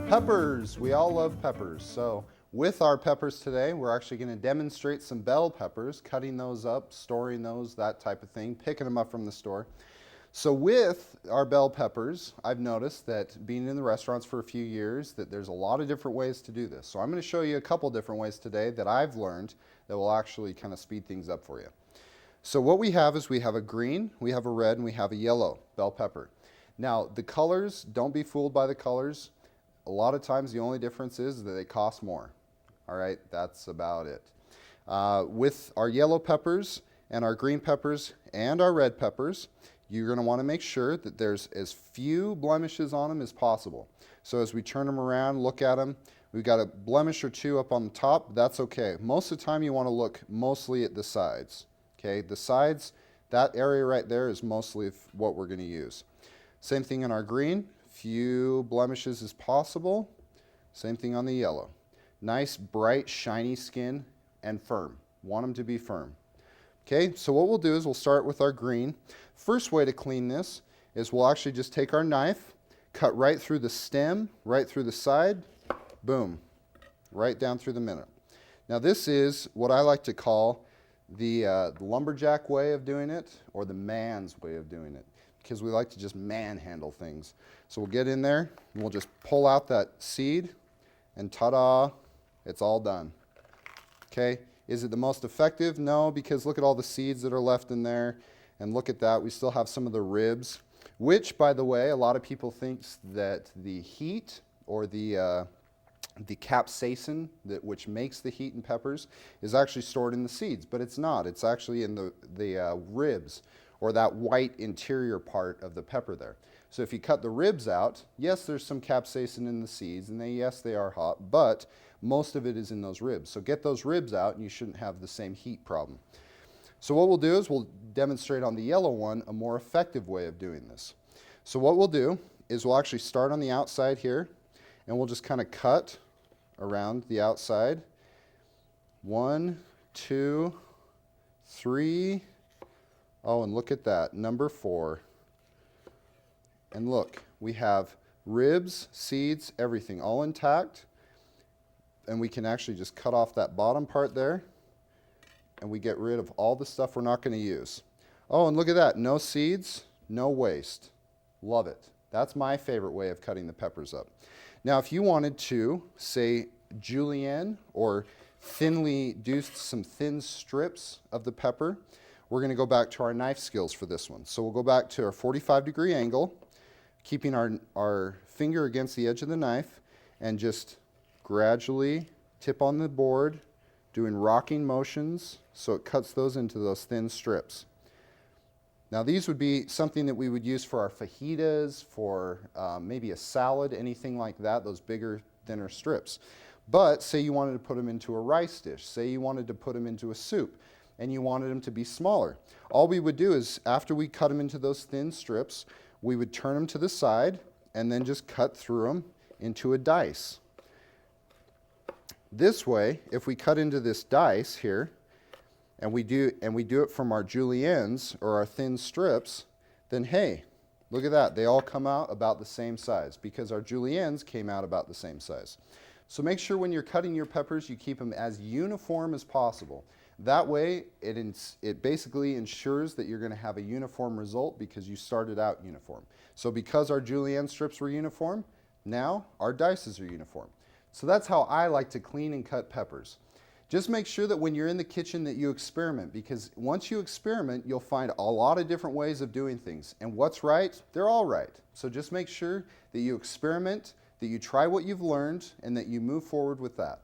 Peppers, we all love peppers. So with our peppers today, we're actually going to demonstrate some bell peppers, cutting those up, storing those, that type of thing, picking them up from the store. So with our bell peppers, I've noticed that being in the restaurants for a few years, that there's a lot of different ways to do this. So I'm going to show you a couple different ways today that I've learned that will actually kind of speed things up for you. So what we have is we have a green, we have a red, and we have a yellow bell pepper. Now the colors, don't be fooled by the colors. A lot of times the only difference is that they cost more. All right, that's about it. With our yellow peppers and our green peppers and our red peppers, you're going to want to make sure that there's as few blemishes on them as possible. So as we turn them around, look at them, we've got a blemish or two up on the top. That's okay. Most of the time you want to look mostly at the sides. Okay, the sides, that area right there is mostly what we're going to use. Same thing in our green. Few blemishes as possible. Same thing on the yellow. Nice, bright, shiny skin and firm. Want them to be firm. Okay, so what we'll do is we'll start with our green. First way to clean this is we'll actually just take our knife, cut right through the stem, right through the side, boom, right down through the middle. Now this is what I like to call the lumberjack way of doing it, or the man's way of doing it, because we like to just manhandle things. So we'll get in there and we'll just pull out that seed and ta-da, it's all done. Okay, is it the most effective? No, because look at all the seeds that are left in there, and look at that, we still have some of the ribs, which, by the way, a lot of people think that the heat or the capsaicin, which makes the heat in peppers, is actually stored in the seeds, but it's not. It's actually in the ribs, or that white interior part of the pepper there. So if you cut the ribs out, yes, there's some capsaicin in the seeds, and yes, they are hot, but most of it is in those ribs. So get those ribs out, and you shouldn't have the same heat problem. So what we'll do is we'll demonstrate on the yellow one a more effective way of doing this. So what we'll do is we'll actually start on the outside here, and we'll just kind of cut around the outside. 1, 2, 3. Oh, and look at that, number 4. And look, we have ribs, seeds, everything all intact. And we can actually just cut off that bottom part there, and we get rid of all the stuff we're not going to use. Oh, and look at that, no seeds, no waste. Love it. That's my favorite way of cutting the peppers up. Now, if you wanted to, say, julienne, or thinly do some thin strips of the pepper, we're going to go back to our knife skills for this one. So we'll go back to our 45-degree angle, keeping our finger against the edge of the knife, and just gradually tip on the board, doing rocking motions so it cuts those into those thin strips. Now these would be something that we would use for our fajitas, for maybe a salad, anything like that, those bigger, thinner strips. But say you wanted to put them into a rice dish, say you wanted to put them into a soup, and you wanted them to be smaller. All we would do is, after we cut them into those thin strips, we would turn them to the side and then just cut through them into a dice. This way, if we cut into this dice here, and we do it from our juliennes, or our thin strips, then hey, look at that, they all come out about the same size, because our juliennes came out about the same size. So make sure when you're cutting your peppers, you keep them as uniform as possible. That way, it basically ensures that you're going to have a uniform result, because you started out uniform. So because our julienne strips were uniform, now our dices are uniform. So that's how I like to clean and cut peppers. Just make sure that when you're in the kitchen that you experiment, because once you experiment, you'll find a lot of different ways of doing things. And what's right, they're all right. So just make sure that you experiment, that you try what you've learned, and that you move forward with that.